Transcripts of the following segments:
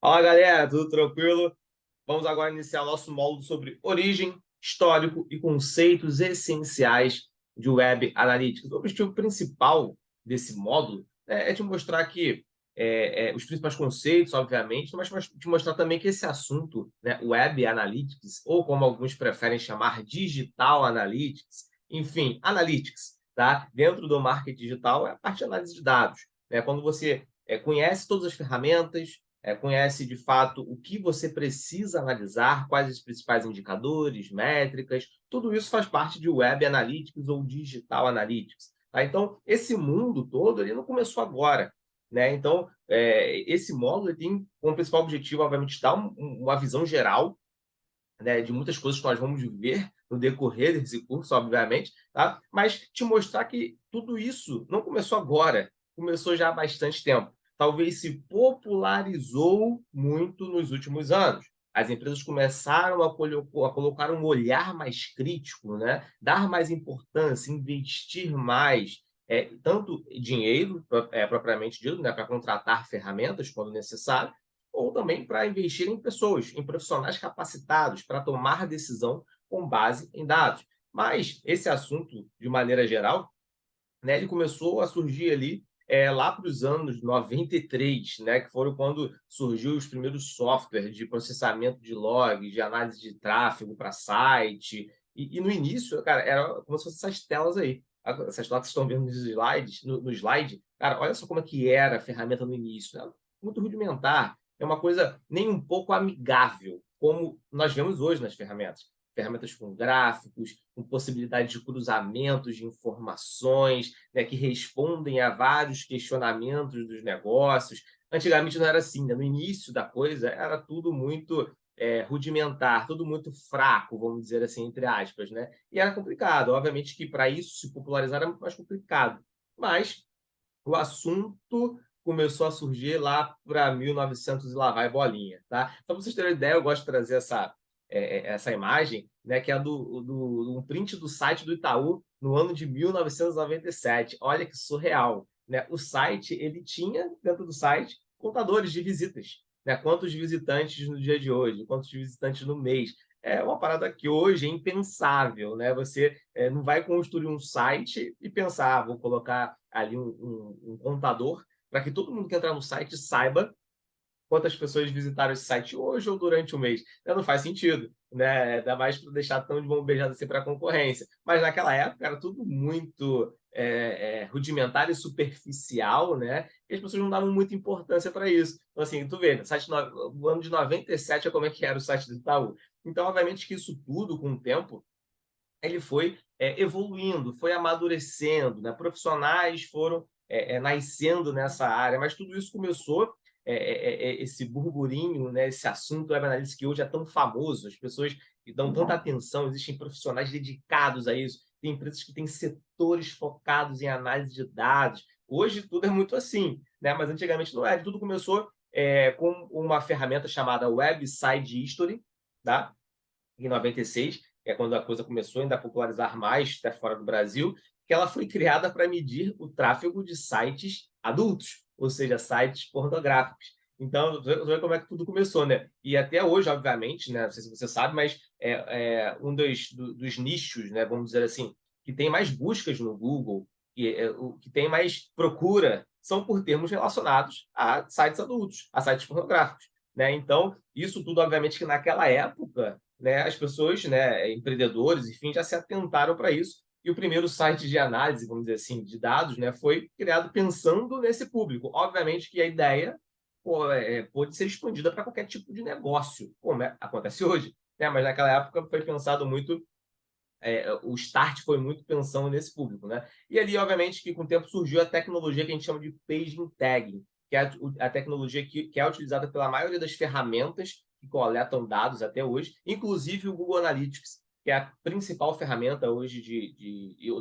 Fala galera, tudo tranquilo? Vamos agora iniciar nosso módulo sobre origem, histórico e conceitos essenciais de Web Analytics. O objetivo principal desse módulo é te mostrar que os principais conceitos, obviamente, mas te mostrar também que esse assunto, né, Web Analytics, ou como alguns preferem chamar, Digital Analytics, enfim, Analytics, tá? Dentro do marketing digital é a parte de análise de dados, né? Quando você conhece todas as ferramentas, conhece de fato o que você precisa analisar, quais os principais indicadores, métricas, tudo isso faz parte de Web Analytics ou Digital Analytics. Tá? Então, esse mundo todo ele não começou agora. Né? Então, esse módulo ele tem como principal objetivo, obviamente, dar uma visão geral, né, de muitas coisas que nós vamos ver no decorrer desse curso, obviamente, tá? Mas te mostrar que tudo isso não começou agora, começou já há bastante tempo. Talvez se popularizou muito nos últimos anos. As empresas começaram a colocar um olhar mais crítico, né? Dar mais importância, investir mais, tanto dinheiro, propriamente dito, né? Para contratar ferramentas quando necessário, ou também para investir em pessoas, em profissionais capacitados para tomar decisão com base em dados. Mas esse assunto, de maneira geral, né, ele começou a surgir ali lá para os anos 93, né, que foram quando surgiu os primeiros softwares de processamento de logs, de análise de tráfego para site. E no início, cara, era como se fossem essas telas aí. Essas telas que vocês estão vendo nos slides, no slide, cara, olha só como é que era a ferramenta no início. Era muito rudimentar. É uma coisa nem um pouco amigável, como nós vemos hoje nas ferramentas. Ferramentas com gráficos, com possibilidade de cruzamentos de informações, né, que respondem a vários questionamentos dos negócios. Antigamente não era assim, né? No início da coisa era tudo muito rudimentar, tudo muito fraco, vamos dizer assim, entre aspas, né? E era complicado. Obviamente que para isso se popularizar era muito mais complicado. Mas o assunto começou a surgir lá para 1900 e lá vai bolinha, tá? Então, para vocês terem uma ideia, eu gosto de trazer essa imagem, né, que é um print do site do Itaú no ano de 1997. Olha que surreal, né? O site, ele tinha dentro do site contadores de visitas, né? Quantos visitantes no dia de hoje, quantos visitantes no mês. É uma parada que hoje é impensável, né? Você não vai construir um site e pensar, vou colocar ali um contador para que todo mundo que entrar no site saiba quantas pessoas visitaram esse site hoje ou durante o mês. Não faz sentido, né? Ainda mais para deixar tão de mão beijada assim para a concorrência. Mas naquela época era tudo muito rudimentar e superficial, né? E as pessoas não davam muita importância para isso. Então, assim, tu vê, o ano de 97 é como é que era o site do Itaú. Então, obviamente que isso tudo, com o tempo, ele foi evoluindo, foi amadurecendo, né? Profissionais foram nascendo nessa área, mas tudo isso começou, esse burburinho, né? Esse assunto web analytics que hoje é tão famoso, as pessoas que dão tanta atenção, existem profissionais dedicados a isso, tem empresas que têm setores focados em análise de dados. Hoje tudo é muito assim, né? Mas antigamente não era. Tudo começou com uma ferramenta chamada Website History, tá? Em 96, que é quando a coisa começou ainda a popularizar mais até fora do Brasil, que ela foi criada para medir o tráfego de sites adultos, ou seja, sites pornográficos. Então, você vê como é que tudo começou, né? E até hoje, obviamente, né? Não sei se você sabe, mas um dos nichos, né? Vamos dizer assim, que tem mais buscas no Google, o que tem mais procura, são por termos relacionados a sites adultos, a sites pornográficos, né? Então, isso tudo, obviamente, que naquela época, né, as pessoas, né, empreendedores, enfim, já se atentaram para isso. E o primeiro site de análise, vamos dizer assim, de dados, né, foi criado pensando nesse público. Obviamente que a ideia pode ser expandida para qualquer tipo de negócio, como acontece hoje. Né? Mas naquela época foi pensado muito, o start foi muito pensando nesse público. Né? E ali, obviamente, que com o tempo surgiu a tecnologia que a gente chama de paging tagging, que é a tecnologia que é utilizada pela maioria das ferramentas que coletam dados até hoje, inclusive o Google Analytics, que é a principal ferramenta hoje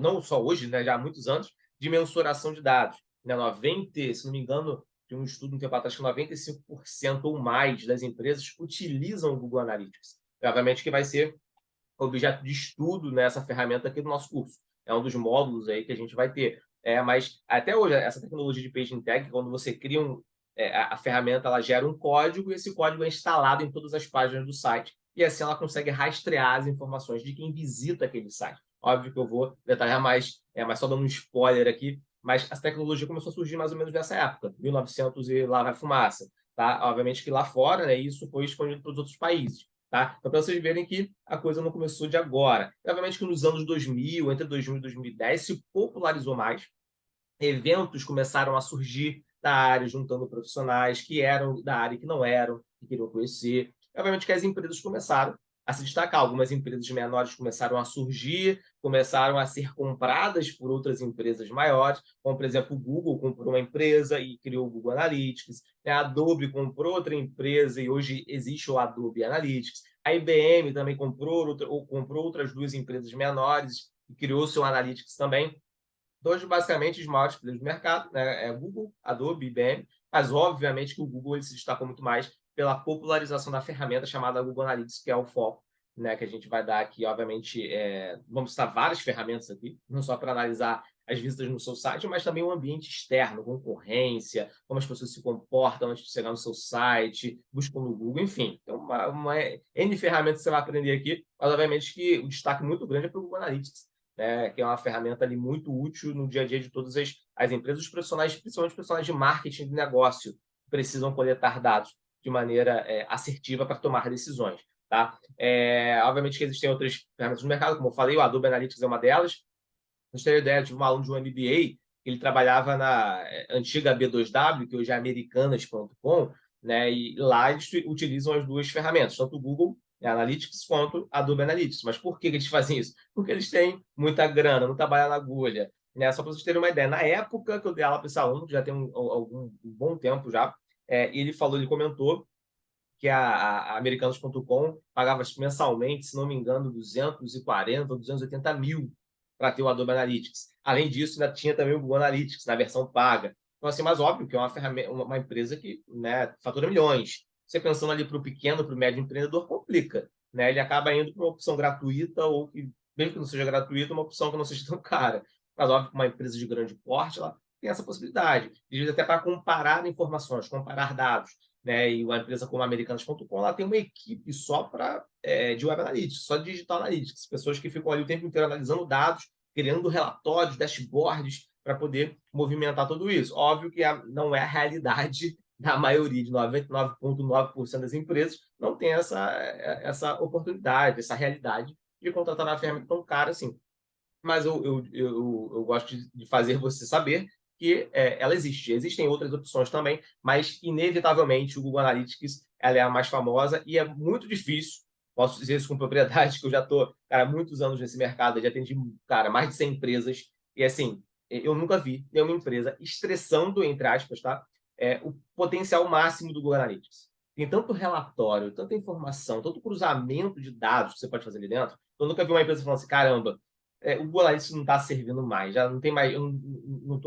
não só hoje, né, já há muitos anos, de mensuração de dados. Né, 90, se não me engano, tem um estudo um tempo atrás que 95% ou mais das empresas utilizam o Google Analytics. Obviamente que vai ser objeto de estudo nessa ferramenta aqui do nosso curso. É um dos módulos aí que a gente vai ter. Mas até hoje, essa tecnologia de paging tag, quando você cria a ferramenta ela gera um código e esse código é instalado em todas as páginas do site e assim ela consegue rastrear as informações de quem visita aquele site. Óbvio que eu vou detalhar mais, mas só dando um spoiler aqui, mas essa tecnologia começou a surgir mais ou menos nessa época, 1900 e lá vai fumaça. Tá? Obviamente que lá fora, né, isso foi expandido para os outros países. Tá? Então, para vocês verem que a coisa não começou de agora. Obviamente que nos anos 2000, entre 2000 e 2010, se popularizou mais, eventos começaram a surgir da área, juntando profissionais que eram da área e que não eram, que queriam conhecer. Obviamente que as empresas começaram a se destacar. Algumas empresas menores começaram a surgir, começaram a ser compradas por outras empresas maiores, como, por exemplo, o Google comprou uma empresa e criou o Google Analytics, a Adobe comprou outra empresa e hoje existe o Adobe Analytics, a IBM também comprou outras duas empresas menores e criou seu Analytics também. Então, hoje, basicamente, os maiores players do mercado, né, é Google, Adobe, IBM, mas obviamente que o Google ele se destacou muito mais pela popularização da ferramenta chamada Google Analytics, que é o foco, né, que a gente vai dar aqui, obviamente, vamos citar várias ferramentas aqui, não só para analisar as visitas no seu site, mas também o ambiente externo, concorrência, como as pessoas se comportam antes de chegar no seu site, buscam no Google, enfim. Então, uma N ferramentas que você vai aprender aqui, mas obviamente que o destaque muito grande é para o Google Analytics, né, que é uma ferramenta ali muito útil no dia a dia de todas as empresas, os profissionais, principalmente os profissionais de marketing de negócio, precisam coletar dados de maneira assertiva para tomar decisões. Tá? Obviamente que existem outras ferramentas no mercado, como eu falei, o Adobe Analytics é uma delas. Vocês terem ideia, eu tive um aluno de um MBA, ele trabalhava na antiga B2W, que hoje é americanas.com, né, e lá eles utilizam as duas ferramentas, tanto o Google Analytics quanto a Adobe Analytics. Mas por que eles fazem isso? Porque eles têm muita grana, muita bala na agulha. Né? Só para vocês terem uma ideia, na época que eu dei aula para esse aluno, que já tem um bom tempo já, ele comentou que a Americanos.com pagava mensalmente, se não me engano, 240 ou 280 mil para ter o Adobe Analytics. Além disso, ainda tinha também o Google Analytics na versão paga. Então, assim, mas óbvio que é uma ferramenta, uma empresa que, né, fatura milhões. Você pensando ali para o pequeno, para o médio empreendedor, complica. Né? Ele acaba indo para uma opção gratuita ou que, mesmo que não seja gratuita, uma opção que não seja tão cara. Mas óbvio que uma empresa de grande porte, ela tem essa possibilidade. Às vezes até para comparar informações, comparar dados, né? E uma empresa como a Americanas.com, ela tem uma equipe só de Web Analytics, só de Digital Analytics, pessoas que ficam ali o tempo inteiro analisando dados, criando relatórios, dashboards, para poder movimentar tudo isso. Óbvio que não é a realidade da maioria, de 99,9% das empresas, não tem essa oportunidade, essa realidade de contratar uma ferramenta tão cara assim. Mas eu gosto de fazer você saber que ela existe. Existem outras opções também, mas, inevitavelmente, o Google Analytics ela é a mais famosa e é muito difícil, posso dizer isso com propriedade, que eu já estou, cara, muitos anos nesse mercado, já atendi, cara, mais de 100 empresas, e, assim, eu nunca vi nenhuma empresa estressando, entre aspas, tá? O potencial máximo do Google Analytics. Tem tanto relatório, tanta informação, tanto cruzamento de dados que você pode fazer ali dentro. Eu nunca vi uma empresa falando assim, caramba, o Google Analytics não está servindo mais, já não tem mais, eu não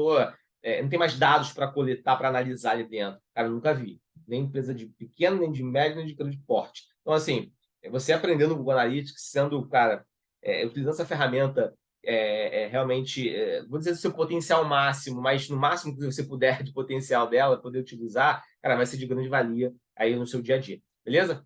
tem mais dados para coletar, para analisar ali dentro. Cara, eu nunca vi. Nem empresa de pequeno, nem de médio, nem de grande porte. Então, assim, você aprendendo o Google Analytics, sendo, cara, utilizando essa ferramenta realmente, vou dizer o seu potencial máximo, mas no máximo que você puder de potencial dela, poder utilizar, cara, vai ser de grande valia aí no seu dia a dia. Beleza?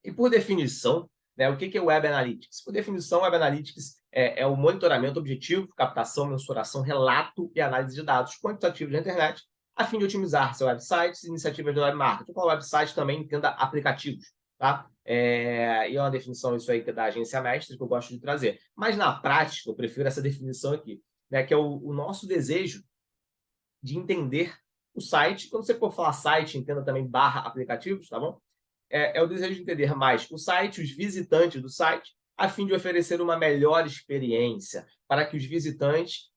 E por definição, né, o que é o Web Analytics? Por definição, Web Analytics é o monitoramento objetivo, captação, mensuração, relato e análise de dados quantitativos da internet, a fim de otimizar seu website e iniciativas de web marketing. Qual website também entenda aplicativos. Tá? E é uma definição isso aí da agência mestre que eu gosto de trazer. Mas na prática, eu prefiro essa definição aqui, né, que é o nosso desejo de entender o site. Quando você for falar site, entenda também barra aplicativos, tá bom? É o desejo de entender mais o site, os visitantes do site, a fim de oferecer uma melhor experiência para os visitantes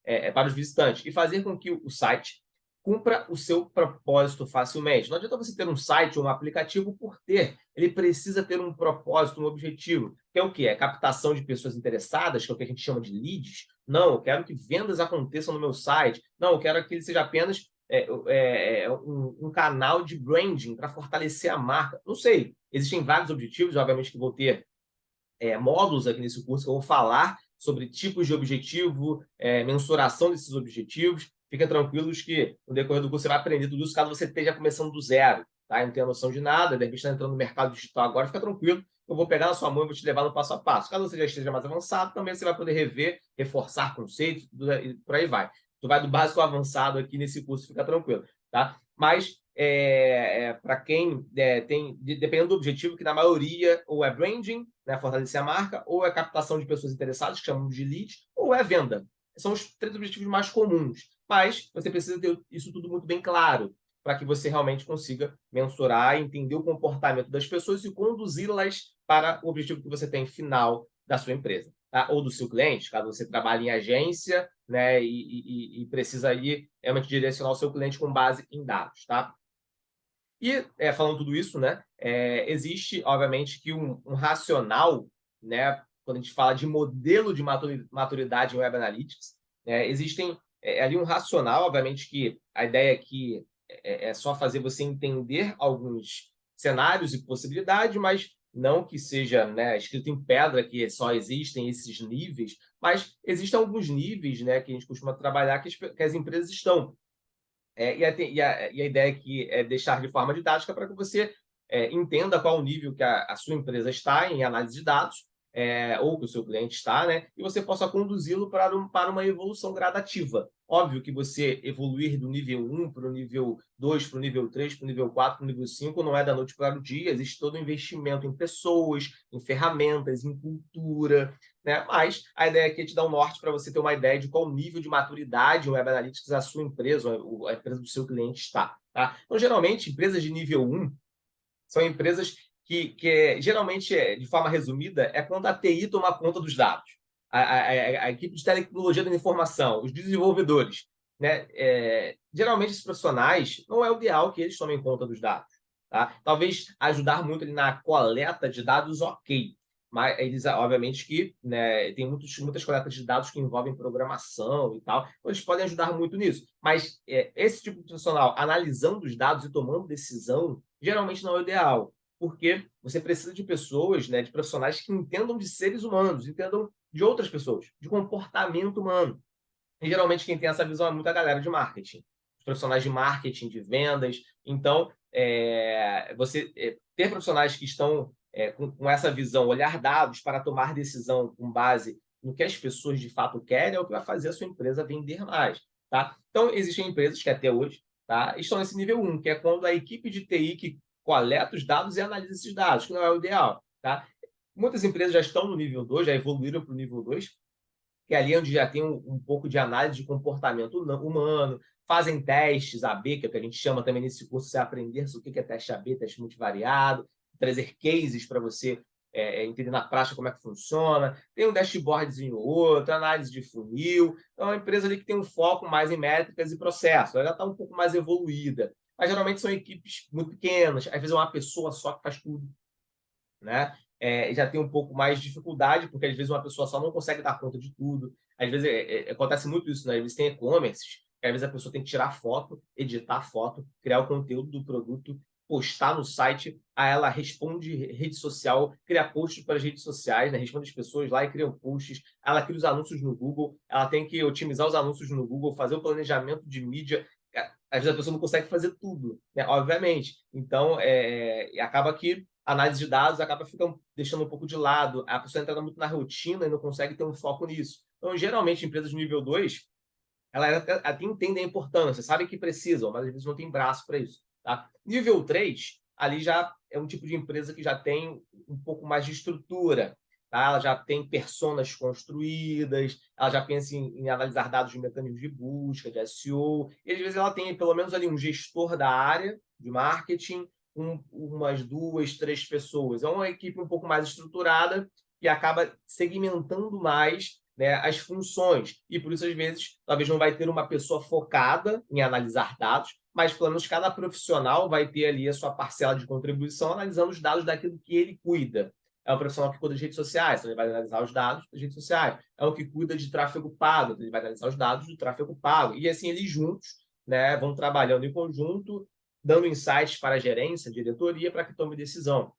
e fazer com que o site cumpra o seu propósito facilmente. Não adianta você ter um site ou um aplicativo por ter, ele precisa ter um propósito, um objetivo, que é o quê? É captação de pessoas interessadas, que é o que a gente chama de leads. Não, eu quero que vendas aconteçam no meu site. Não, eu quero que ele seja apenas um canal de branding para fortalecer a marca. Não sei, existem vários objetivos, obviamente que vou ter módulos aqui nesse curso que eu vou falar sobre tipos de objetivo, mensuração desses objetivos, fiquem tranquilos que no decorrer do curso você vai aprender tudo isso, caso você esteja começando do zero, tá? E não tenha noção de nada, de repente está entrando no mercado digital agora, fica tranquilo, eu vou pegar na sua mão e vou te levar no passo a passo. Caso você já esteja mais avançado, também você vai poder rever, reforçar conceitos, e por aí vai. Tu vai do básico ao avançado aqui nesse curso, fica tranquilo, tá? Mas para quem tem, dependendo do objetivo, que na maioria ou é branding, né, fortalecer a marca, ou é captação de pessoas interessadas, que chamamos de lead, ou é venda. São os 3 objetivos mais comuns. Mas você precisa ter isso tudo muito bem claro, para que você realmente consiga mensurar, entender o comportamento das pessoas e conduzi-las para o objetivo que você tem final da sua empresa, tá? Ou do seu cliente, caso você trabalhe em agência, né, e precisa aí realmente direcionar o seu cliente com base em dados, tá? E falando tudo isso, né, existe, obviamente, que um racional, né, quando a gente fala de modelo de maturidade em Web Analytics, existem ali um racional, obviamente, que a ideia aqui é só fazer você entender alguns cenários e possibilidades, mas não que seja, né, escrito em pedra que só existem esses níveis, mas existem alguns níveis, né, que a gente costuma trabalhar que as empresas estão. E a ideia aqui é deixar de forma didática para que você entenda qual o nível que a sua empresa está em análise de dados, ou que o seu cliente está, né? E você possa conduzi-lo para uma evolução gradativa. Óbvio que você evoluir do nível 1 para o nível 2, para o nível 3, para o nível 4, para o nível 5, não é da noite para o dia, existe todo um investimento em pessoas, em ferramentas, em cultura, né? Mas a ideia aqui é te dar um norte para você ter uma ideia de qual nível de maturidade o Web Analytics a sua empresa, ou a empresa do seu cliente está. Tá? Então, geralmente, empresas de nível 1 são empresas que geralmente, de forma resumida, é quando a TI toma conta dos dados. A equipe de tecnologia da informação, os desenvolvedores. Né? Geralmente, esses profissionais, não é o ideal que eles tomem conta dos dados. Tá? Talvez ajudar muito ali na coleta de dados, ok. Mas eles, obviamente, que né, tem muitas coletas de dados que envolvem programação e tal, então eles podem ajudar muito nisso. Mas esse tipo de profissional analisando os dados e tomando decisão, geralmente não é o ideal, porque você precisa de pessoas, né, de profissionais que entendam de seres humanos, entendam de outras pessoas, de comportamento humano. E geralmente quem tem essa visão é muita galera de marketing, os profissionais de marketing, de vendas. Então, você ter profissionais que estão com essa visão, olhar dados para tomar decisão com base no que as pessoas de fato querem, é o que vai fazer a sua empresa vender mais. Tá? Então, existem empresas que até hoje tá, estão nesse nível 1, que é quando a equipe de TI que coleta os dados e analisa esses dados, que não é o ideal. Tá? Muitas empresas já estão no nível 2, já evoluíram para o nível 2, que é ali onde já tem um pouco de análise de comportamento humano, fazem testes AB, que é o que a gente chama também nesse curso, você aprender sobre o que é teste AB, teste multivariado, trazer cases para você entender na prática como é que funciona, tem um dashboardzinho ou outro, análise de funil, então é uma empresa ali que tem um foco mais em métricas e processos, ela já está um pouco mais evoluída, mas geralmente são equipes muito pequenas, às vezes é uma pessoa só que faz tudo, né? Já tem um pouco mais de dificuldade, porque às vezes uma pessoa só não consegue dar conta de tudo. Às vezes acontece muito isso, né? Às vezes tem e-commerces, que às vezes a pessoa tem que tirar foto, editar foto, criar o conteúdo do produto, postar no site, aí ela responde rede social, cria posts para as redes sociais, né? Responde as pessoas lá e cria posts, ela cria os anúncios no Google, ela tem que otimizar os anúncios no Google, fazer o planejamento de mídia. Às vezes a pessoa não consegue fazer tudo, né? Obviamente. Então, acaba que a análise de dados acaba ficando, deixando um pouco de lado, a pessoa entra muito na rotina e não consegue ter um foco nisso. Então, geralmente, empresas de nível 2, elas até entendem a importância, sabem que precisam, mas às vezes não tem braço para isso. Tá? Nível 3, ali já é um tipo de empresa que já tem um pouco mais de estrutura. Tá? Ela já tem personas construídas, ela já pensa em analisar dados de mecanismos de busca, de SEO, e às vezes ela tem pelo menos ali um gestor da área de marketing, umas 2, 3 pessoas. É uma equipe um pouco mais estruturada e acaba segmentando mais, né, as funções. E por isso, às vezes, talvez não vai ter uma pessoa focada em analisar dados, mas pelo menos cada profissional vai ter ali a sua parcela de contribuição analisando os dados daquilo que ele cuida. É um profissional que cuida de redes sociais, então ele vai analisar os dados das redes sociais. É o que cuida de tráfego pago, então ele vai analisar os dados do tráfego pago. E assim, eles juntos, né, vão trabalhando em conjunto, dando insights para a gerência, a diretoria, para que tome decisão.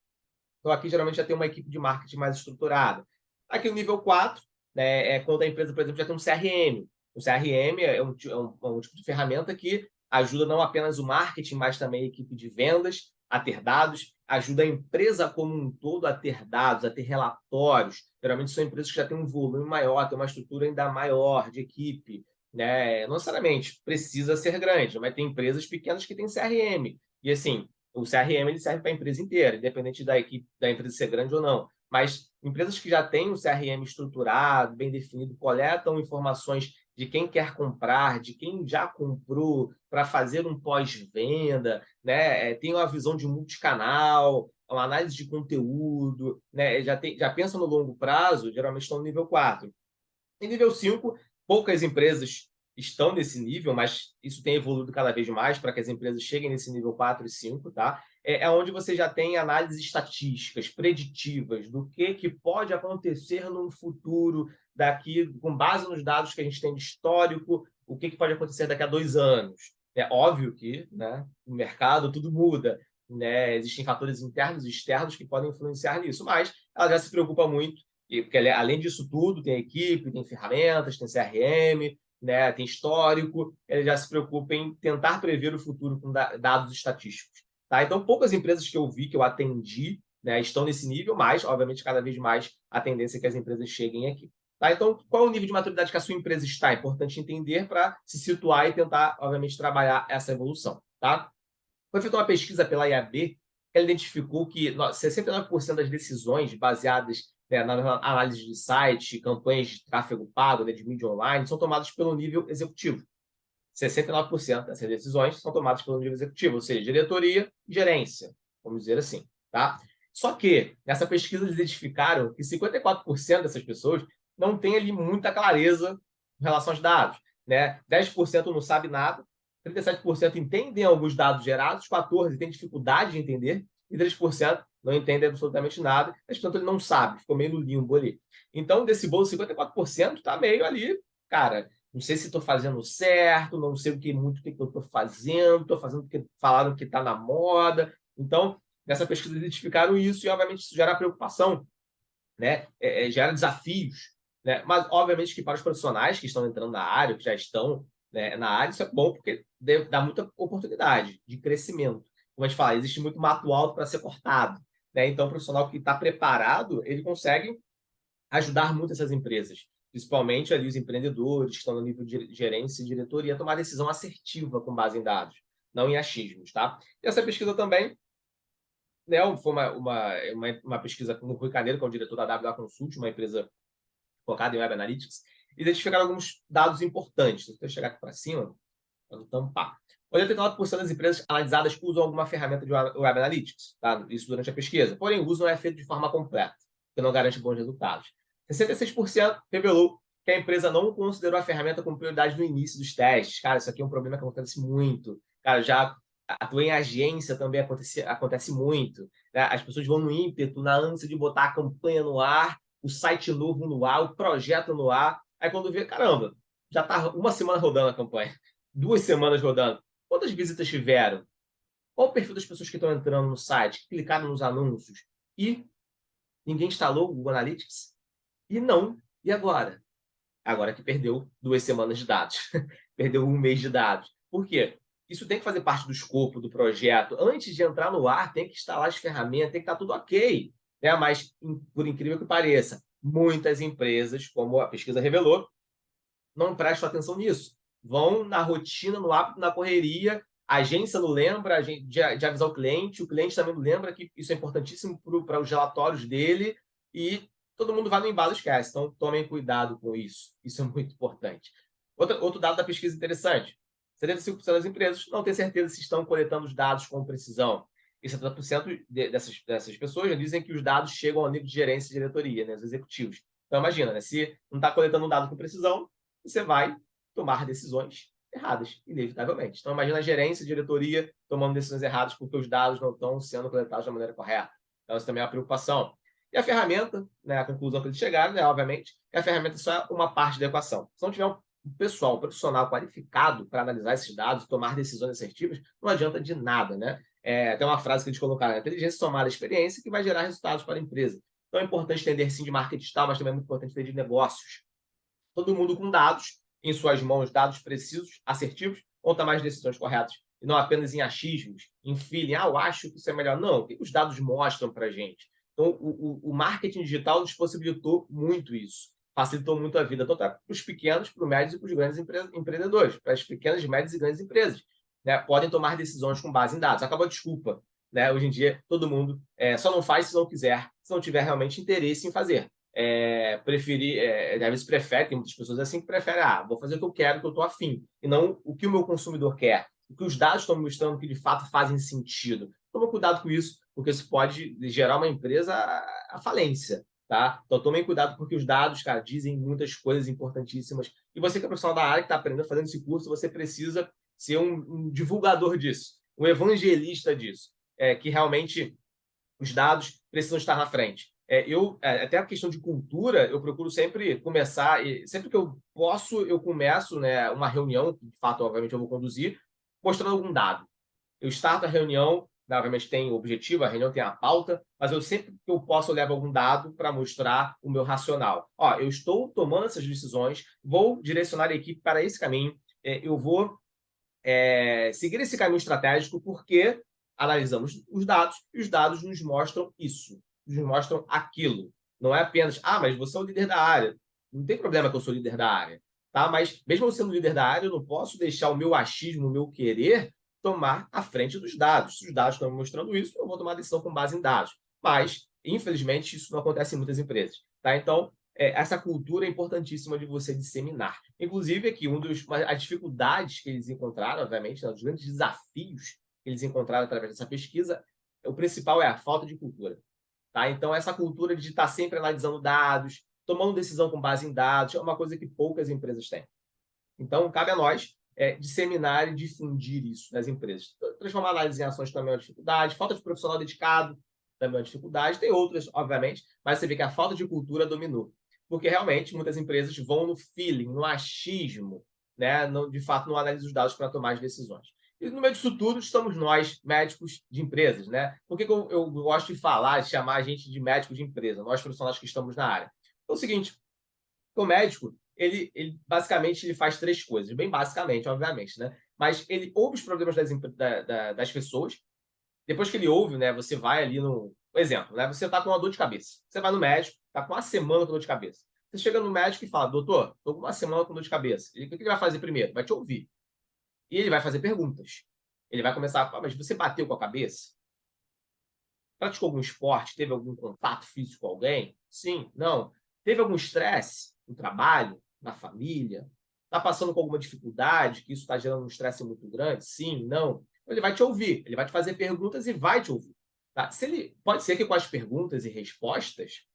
Então, aqui geralmente já tem uma equipe de marketing mais estruturada. Aqui no nível 4, né, é quando a empresa, por exemplo, já tem um CRM. O CRM é um tipo de ferramenta que ajuda não apenas o marketing, mas também a equipe de vendas a ter dados, ajuda a empresa como um todo a ter dados, a ter relatórios. Geralmente são empresas que já têm um volume maior, têm uma estrutura ainda maior de equipe, né? Não necessariamente precisa ser grande, mas tem empresas pequenas que têm CRM. E assim, o CRM ele serve para a empresa inteira, independente da equipe da empresa ser grande ou não. Mas empresas que já têm um CRM estruturado, bem definido, coletam informações de quem quer comprar, de quem já comprou, para fazer um pós-venda, né? Tem uma visão de multicanal, uma análise de conteúdo, né? Já pensa no longo prazo, geralmente estão no nível 4. Em nível 5, poucas empresas estão nesse nível, mas isso tem evoluído cada vez mais para que as empresas cheguem nesse nível 4 e 5, tá? É onde você já tem análises estatísticas, preditivas, do que pode acontecer no futuro, daqui, com base nos dados que a gente tem de histórico, o que pode acontecer daqui a 2 anos. É óbvio que, né, no mercado tudo muda, né? Existem fatores internos e externos que podem influenciar nisso, mas ela já se preocupa muito porque além disso tudo, tem equipe, tem ferramentas, tem CRM, né, tem histórico, ele já se preocupa em tentar prever o futuro com dados estatísticos. Tá? Então, poucas empresas que eu vi, que eu atendi, né, estão nesse nível, mas, obviamente, cada vez mais a tendência é que as empresas cheguem aqui. Tá? Então, qual é o nível de maturidade que a sua empresa está? É importante entender para se situar e tentar, obviamente, trabalhar essa evolução. Tá? Foi feita uma pesquisa pela IAB, que ela identificou que 69% das decisões baseadas, né, na análise de site, campanhas de tráfego pago, né, de mídia online, são tomadas pelo nível executivo. 69% dessas decisões são tomadas pelo nível executivo, ou seja, diretoria e gerência, vamos dizer assim. Tá? Só que, nessa pesquisa, eles identificaram que 54% dessas pessoas não têm ali muita clareza em relação aos dados. Né? 10% não sabe nada, 37% entendem alguns dados gerados, 14% têm dificuldade de entender e 3% não entendem absolutamente nada, mas, portanto, ele não sabe, ficou meio no limbo ali. Então, desse bolo, 54% está meio ali, cara, não sei se estou fazendo certo, não sei muito o que eu estou fazendo porque falaram que está na moda. Então, nessa pesquisa identificaram isso e, obviamente, isso gera preocupação, né? Gera desafios, né? Mas, obviamente, que para os profissionais que estão entrando na área, que já estão, né, na área, isso é bom porque dá muita oportunidade de crescimento. Como a gente fala, existe muito mato alto para ser cortado, né? Então, o profissional que está preparado, ele consegue ajudar muito essas empresas, principalmente ali os empreendedores que estão no nível de gerência e diretoria, a tomar decisão assertiva com base em dados, não em achismos, tá? E essa pesquisa também, né, foi uma pesquisa com o Rui Caneiro, que é o diretor da WA Consult, uma empresa focada em Web Analytics, identificaram alguns dados importantes. Deixa eu chegar aqui para cima, para não tampar. 89% das empresas analisadas usam alguma ferramenta de Web Analytics, tá? Isso durante a pesquisa. Porém, o uso não é feito de forma completa, que não garante bons resultados. 66% revelou que a empresa não considerou a ferramenta como prioridade no início dos testes. Cara, isso aqui é um problema que acontece muito. Cara, já atuei em agência também acontece muito. Né? As pessoas vão no ímpeto, na ânsia de botar a campanha no ar, o site novo no ar, o projeto no ar. Aí quando vê, caramba, já está uma semana rodando a campanha, 2 semanas rodando. Quantas visitas tiveram? Qual o perfil das pessoas que estão entrando no site, que clicaram nos anúncios? E ninguém instalou o Google Analytics? E não. E agora? Agora que perdeu 2 semanas de dados. Perdeu um mês de dados. Por quê? Isso tem que fazer parte do escopo do projeto. Antes de entrar no ar, tem que instalar as ferramentas, tem que estar tudo ok. Né? Mas, por incrível que pareça, muitas empresas, como a pesquisa revelou, não prestam atenção nisso. Vão na rotina, no hábito, na correria, a agência não lembra de avisar o cliente também não lembra que isso é importantíssimo para os relatórios dele e todo mundo vai no embalo e esquece. Então, tomem cuidado com isso. Isso é muito importante. Outro dado da pesquisa interessante. 75% das empresas não têm certeza se estão coletando os dados com precisão. E 70% dessas pessoas dizem que os dados chegam ao nível de gerência e diretoria, né, os executivos. Então, imagina, né, se não está coletando um dado com precisão, você vai tomar decisões erradas, inevitavelmente. Então, imagina a gerência, a diretoria tomando decisões erradas porque os dados não estão sendo coletados da maneira correta. Então, isso também é uma preocupação. E a ferramenta, né, a conclusão que eles chegaram, né, obviamente, é a ferramenta só é uma parte da equação. Se não tiver um profissional qualificado para analisar esses dados, tomar decisões assertivas, não adianta de nada, né? Tem uma frase que eles colocaram, a inteligência somada à experiência que vai gerar resultados para a empresa. Então é importante entender sim de marketing digital, mas também é muito importante entender de negócios. Todo mundo com dados em suas mãos dados precisos, assertivos, ou tomar as decisões corretas, e não apenas em achismos, em feeling, eu acho que isso é melhor. Não, o que os dados mostram para a gente? Então, o marketing digital nos possibilitou muito isso, facilitou muito a vida, tanto para os pequenos, para os médios e para os grandes empreendedores, para as pequenas, médias e grandes empresas. Né? Podem tomar decisões com base em dados. Acabou a desculpa. Né? Hoje em dia, todo mundo só não faz se não quiser, se não tiver realmente interesse em fazer. Às vezes prefere, tem muitas pessoas assim que preferem, vou fazer o que eu quero, o que eu estou afim, e não o que o meu consumidor quer, o que os dados estão mostrando que de fato fazem sentido. Toma cuidado com isso, porque isso pode gerar uma empresa à falência, tá? Então tomem cuidado, porque os dados, cara, dizem muitas coisas importantíssimas, e você que é profissional da área, que está aprendendo, fazendo esse curso, você precisa ser um divulgador disso, um evangelista disso, que realmente os dados precisam estar na frente. Até a questão de cultura, eu procuro sempre começar, sempre que eu posso, eu começo, né, uma reunião, que de fato, obviamente, eu vou conduzir, mostrando algum dado. Eu starto a reunião, né, obviamente tem o objetivo, a reunião tem a pauta, mas eu sempre que eu posso, eu levo algum dado para mostrar o meu racional. Eu estou tomando essas decisões, vou direcionar a equipe para esse caminho, eu vou seguir esse caminho estratégico porque analisamos os dados e os dados nos mostram isso, nos mostram aquilo. Não é apenas, mas você é o líder da área. Não tem problema que eu sou líder da área, tá? Mas mesmo eu sendo líder da área, eu não posso deixar o meu achismo, o meu querer tomar a frente dos dados. Se os dados estão me mostrando isso, eu vou tomar decisão com base em dados. Mas, infelizmente, isso não acontece em muitas empresas, tá? Então, essa cultura é importantíssima de você disseminar. Inclusive, aqui, as dificuldades que eles encontraram, obviamente, os grandes desafios que eles encontraram através dessa pesquisa, o principal é a falta de cultura. Tá? Então, essa cultura de estar sempre analisando dados, tomando decisão com base em dados, é uma coisa que poucas empresas têm. Então, cabe a nós disseminar e difundir isso nas empresas. Transformar análise em ações também é uma dificuldade, falta de profissional dedicado também é uma dificuldade, tem outras, obviamente, mas você vê que a falta de cultura dominou. Porque realmente muitas empresas vão no feeling, no achismo, né? Não, de fato não analisam os dados para tomar as decisões. E no meio disso tudo estamos nós, médicos de empresas, né? Por que eu gosto de falar, de chamar a gente de médico de empresa, nós profissionais que estamos na área? É o seguinte, o médico, ele basicamente ele faz três coisas, bem basicamente, obviamente, né? Mas ele ouve os problemas das pessoas. Depois que ele ouve, né? Você vai ali no exemplo, né? Você está com uma dor de cabeça. Você vai no médico, está com uma semana com dor de cabeça. Você chega no médico e fala, doutor, estou com uma semana com dor de cabeça. O que ele vai fazer primeiro? Vai te ouvir. E ele vai fazer perguntas. Ele vai começar a falar, mas você bateu com a cabeça? Praticou algum esporte? Teve algum contato físico com alguém? Sim, não. Teve algum estresse no trabalho, na família? Está passando com alguma dificuldade, que isso está gerando um estresse muito grande? Sim, não. Ele vai te ouvir, ele vai te fazer perguntas e vai te ouvir. Tá? Pode ser que com as perguntas e respostas,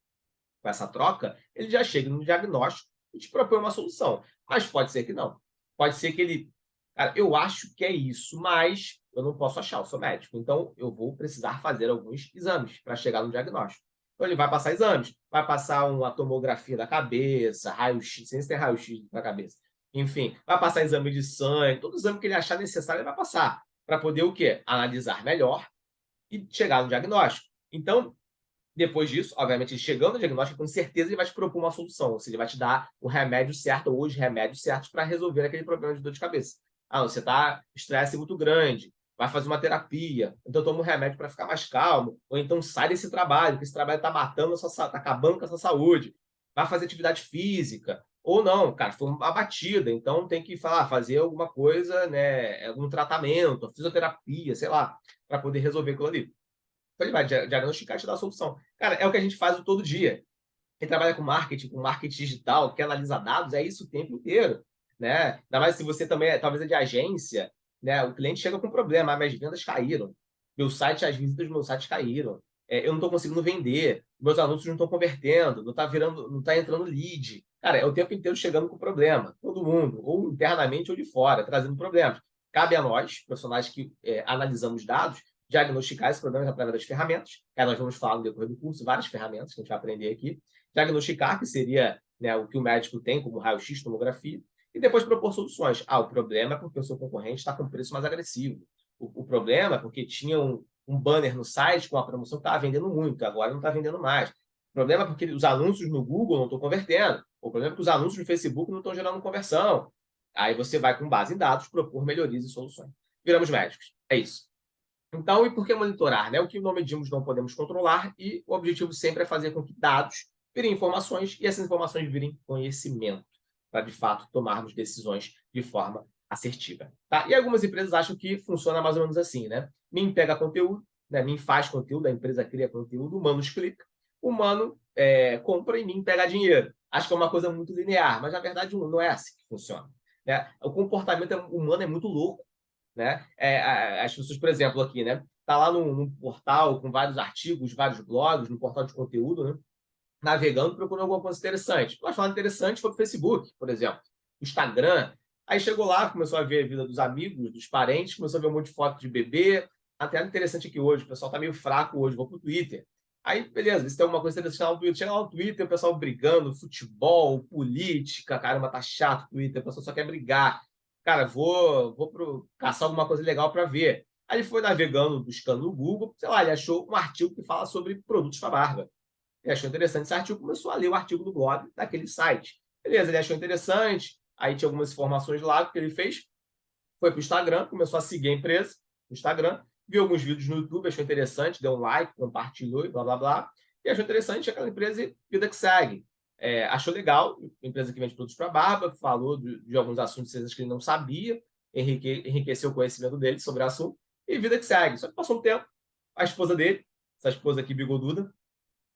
com essa troca, ele já chegue no diagnóstico e te propõe uma solução. Mas pode ser que não. Pode ser que ele. Cara, eu acho que é isso, mas eu não posso achar, eu sou médico. Então, eu vou precisar fazer alguns exames para chegar no diagnóstico. Então, ele vai passar exames, vai passar uma tomografia da cabeça, raio-x, sem ser raio-x da cabeça. Enfim, vai passar exame de sangue, todo exame que ele achar necessário, ele vai passar. Para poder o quê? Analisar melhor e chegar no diagnóstico. Então, depois disso, obviamente, chegando no diagnóstico, com certeza ele vai te propor uma solução, ou seja, ele vai te dar o remédio certo ou os remédios certos para resolver aquele problema de dor de cabeça. Você está estresse muito grande, vai fazer uma terapia, então toma um remédio para ficar mais calmo, ou então sai desse trabalho, porque esse trabalho está matando, está acabando com a sua saúde. Vai fazer atividade física, ou não, cara, foi uma batida, então tem que fazer alguma coisa, né, algum tratamento, fisioterapia, sei lá, para poder resolver aquilo ali. Então ele vai diagnosticar e te dar a solução. Cara, é o que a gente faz todo dia. Quem trabalha com marketing digital, que analisa dados, é isso o tempo inteiro. Né? Ainda mais se você também talvez é de agência, né? O cliente chega com problema, minhas vendas caíram. As visitas do meu site caíram. Eu não estou conseguindo vender, meus anúncios não estão convertendo, não está entrando lead. Cara, é o tempo inteiro chegando com problema. Todo mundo, ou internamente ou de fora, trazendo problemas. Cabe a nós, profissionais que analisamos dados, diagnosticar esses problemas através das ferramentas. Nós vamos falar no decorrer do curso, várias ferramentas que a gente vai aprender aqui. Diagnosticar, que seria, né, o que o médico tem como raio-x, tomografia, e depois propor soluções. O problema é porque o seu concorrente está com preço mais agressivo. O problema é porque tinha um banner no site com a promoção que estava vendendo muito, agora não está vendendo mais. O problema é porque os anúncios no Google não estão convertendo. O problema é que os anúncios no Facebook não estão gerando conversão. Aí você vai, com base em dados, propor melhorias e soluções. Viramos médicos. É isso. Então, e por que monitorar? Né? O que não medimos não podemos controlar, e o objetivo sempre é fazer com que dados virem informações e essas informações virem conhecimento, para, de fato, tomarmos decisões de forma assertiva. Tá? E algumas empresas acham que funciona mais ou menos assim, né? Mim pega conteúdo, né? Mim faz conteúdo, a empresa cria conteúdo, o humano explica, o humano compra e mim pega dinheiro. Acho que é uma coisa muito linear, mas na verdade não é assim que funciona. Né? O comportamento humano é muito louco, né? As pessoas, por exemplo, aqui, né? Tá lá num portal com vários artigos, vários blogs, no portal de conteúdo, né? Navegando, procurando alguma coisa interessante. Eu achava interessante, foi o Facebook, por exemplo, o Instagram. Aí chegou lá, começou a ver a vida dos amigos, dos parentes, começou a ver um monte de foto de bebê. Até interessante aqui hoje, o pessoal tá meio fraco hoje, vou pro Twitter. Aí, beleza, se tem alguma coisa interessante lá no Twitter, chega lá no Twitter, o pessoal brigando, futebol, política, caramba, tá chato o Twitter, o pessoal só quer brigar. Cara, vou caçar alguma coisa legal para ver. Aí ele foi navegando, buscando no Google, sei lá, ele achou um artigo que fala sobre produtos para barba. Ele achou interessante esse artigo, começou a ler o artigo do blog daquele site. Beleza, ele achou interessante, aí tinha algumas informações lá, o que ele fez? Foi para o Instagram, começou a seguir a empresa no Instagram, viu alguns vídeos no YouTube, achou interessante, deu um like, compartilhou e blá, blá, blá. E achou interessante aquela empresa e vida que segue. Achou legal, empresa que vende produtos para barba, falou de alguns assuntos que ele não sabia, enriqueceu o conhecimento dele sobre o assunto, e vida que segue. Só que passou um tempo, a esposa dele, essa esposa aqui bigoduda,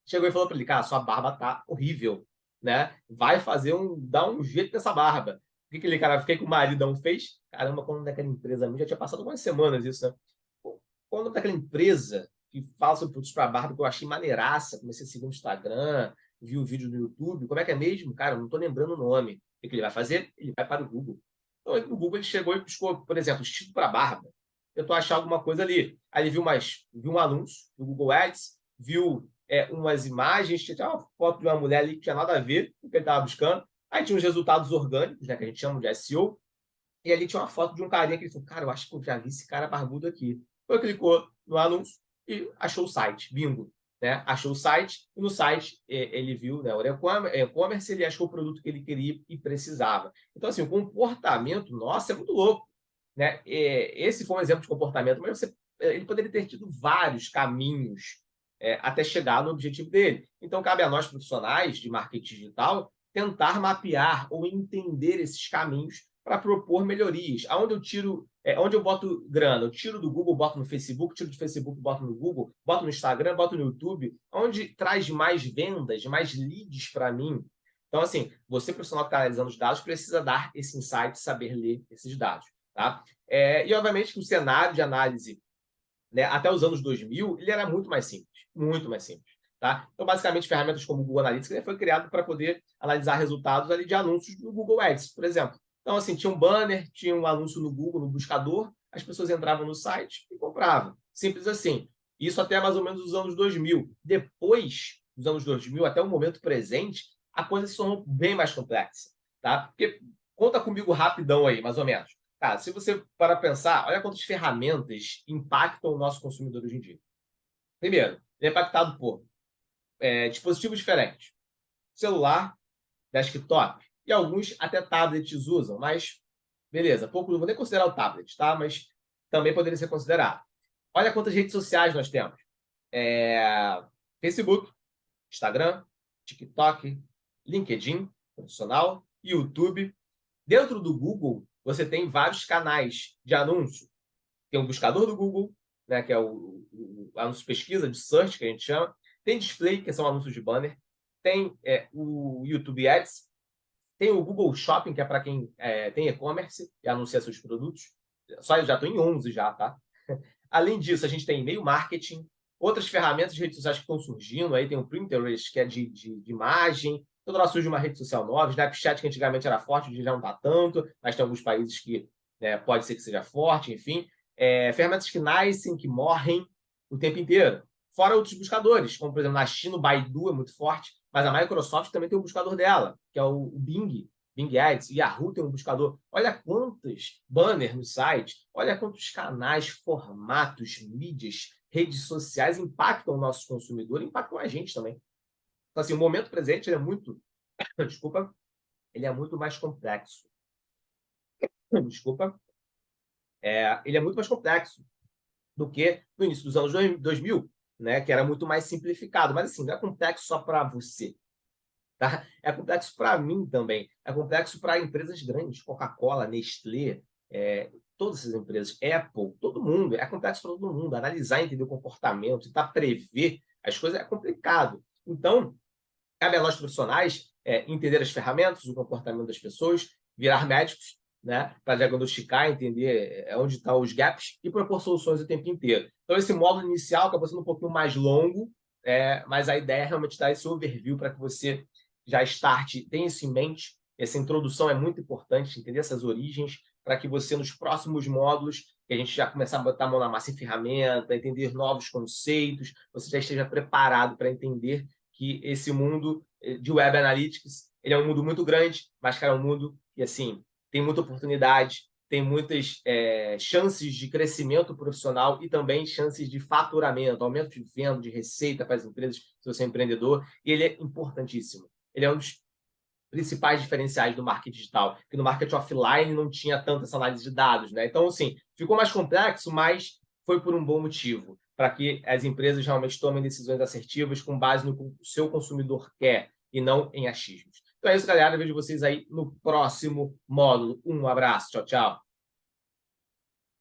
chegou e falou para ele, cara, sua barba tá horrível, né? Vai dar um jeito nessa barba. O que aquele cara, fiquei com o maridão fez? Caramba, quando daquela empresa, já tinha passado algumas semanas isso, né? Quando daquela empresa que fala sobre produtos para barba, que eu achei maneiraça, comecei a seguir no Instagram, vi o vídeo no YouTube, como é que é mesmo? Cara, eu não tô lembrando o nome. O que ele vai fazer? Ele vai para o Google. Então, no Google ele chegou e buscou, por exemplo, estilo para barba. Tentou achar alguma coisa ali. Aí ele viu um anúncio do Google Ads, viu umas imagens, tinha uma foto de uma mulher ali que tinha nada a ver com o que ele estava buscando. Aí tinha os resultados orgânicos, né, que a gente chama de SEO, e ali tinha uma foto de um carinha que ele falou, cara, eu acho que eu já vi esse cara barbudo aqui. Então, clicou no anúncio e achou o site, bingo. Né? Achou o site, e no site ele viu, né, o e-commerce, ele achou o produto que ele queria e precisava. Então, assim, o comportamento, nossa, é muito louco. Né? Esse foi um exemplo de comportamento, mas ele poderia ter tido vários caminhos até chegar no objetivo dele. Então, cabe a nós, profissionais de marketing digital, tentar mapear ou entender esses caminhos para propor melhorias. Onde eu boto grana? Eu tiro do Google, boto no Facebook, tiro do Facebook, boto no Google, boto no Instagram, boto no YouTube, onde traz mais vendas, mais leads para mim. Então, assim, você, profissional que está analisando os dados, precisa dar esse insight, saber ler esses dados. Tá? E, obviamente, que o cenário de análise, né, até os anos 2000, ele era muito mais simples. Muito mais simples. Tá? Então, basicamente, ferramentas como o Google Analytics, ele foi criado para poder analisar resultados ali de anúncios no Google Ads, por exemplo. Então, assim, tinha um banner, tinha um anúncio no Google, no buscador, as pessoas entravam no site e compravam. Simples assim. Isso até mais ou menos os anos 2000. Depois dos anos 2000, até o momento presente, a coisa se tornou bem mais complexa. Tá? Porque, conta comigo rapidão aí, mais ou menos. Cara, se você para pensar, olha quantas ferramentas impactam o nosso consumidor hoje em dia. Primeiro, ele é impactado por dispositivos diferentes. Celular, desktop, e alguns até tablets usam, mas beleza, pouco, não vou nem considerar o tablet, tá? Mas também poderia ser considerado. Olha quantas redes sociais nós temos. Facebook, Instagram, TikTok, LinkedIn, profissional, YouTube. Dentro do Google, você tem vários canais de anúncio. Tem o buscador do Google, né, que é o anúncio pesquisa, de search, que a gente chama. Tem display, que são anúncios de banner. Tem o YouTube Ads. Tem o Google Shopping, que é para quem tem e-commerce e anuncia seus produtos. Só eu já estou em 11 já, tá? Além disso, a gente tem e-mail marketing, outras ferramentas de redes sociais que estão surgindo. Aí tem o Pinterest, que é de imagem. Toda hora surge uma rede social nova. Snapchat, que antigamente era forte, hoje já não está tanto, mas tem alguns países que pode ser que seja forte, enfim. Ferramentas que nascem, que morrem o tempo inteiro. Fora outros buscadores, como, por exemplo, na China, o Baidu é muito forte, mas a Microsoft também tem um buscador dela, que é o Bing. Bing Ads, Yahoo tem um buscador. Olha quantos banners no site, olha quantos canais, formatos, mídias, redes sociais impactam o nosso consumidor e impactam a gente também. Então, assim, o momento presente ele é muito, desculpa, ele é muito mais complexo. desculpa, ele é muito mais complexo do que no início dos anos 2000, né, que era muito mais simplificado. Mas, assim, não é complexo só para você, tá? É complexo para mim também. É complexo para empresas grandes, Coca-Cola, Nestlé, todas essas empresas, Apple, todo mundo. É complexo para todo mundo. Analisar, entender o comportamento, tentar prever as coisas é complicado. Então, cabe a nós profissionais entender as ferramentas, o comportamento das pessoas, virar médicos, né, para diagnosticar, entender onde estão os gaps e propor soluções o tempo inteiro. Então, esse módulo inicial acabou sendo um pouquinho mais longo, mas a ideia é realmente dar esse overview para que você já starte, tenha isso em mente. Essa introdução é muito importante, entender essas origens, para que você, nos próximos módulos, que a gente já começar a botar a mão na massa em ferramenta, entender novos conceitos, você já esteja preparado para entender que esse mundo de Web Analytics, ele é um mundo muito grande, mas, cara, é um mundo que, assim, tem muita oportunidade, tem muitas chances de crescimento profissional e também chances de faturamento, aumento de venda, de receita para as empresas, se você é empreendedor, e ele é importantíssimo. Ele é um dos principais diferenciais do marketing digital, que no marketing offline não tinha tanta essa análise de dados, né? Então, assim, ficou mais complexo, mas foi por um bom motivo, para que as empresas realmente tomem decisões assertivas com base no que o seu consumidor quer e não em achismos. Então é isso, galera. Eu vejo vocês aí no próximo módulo. Um abraço. Tchau, tchau.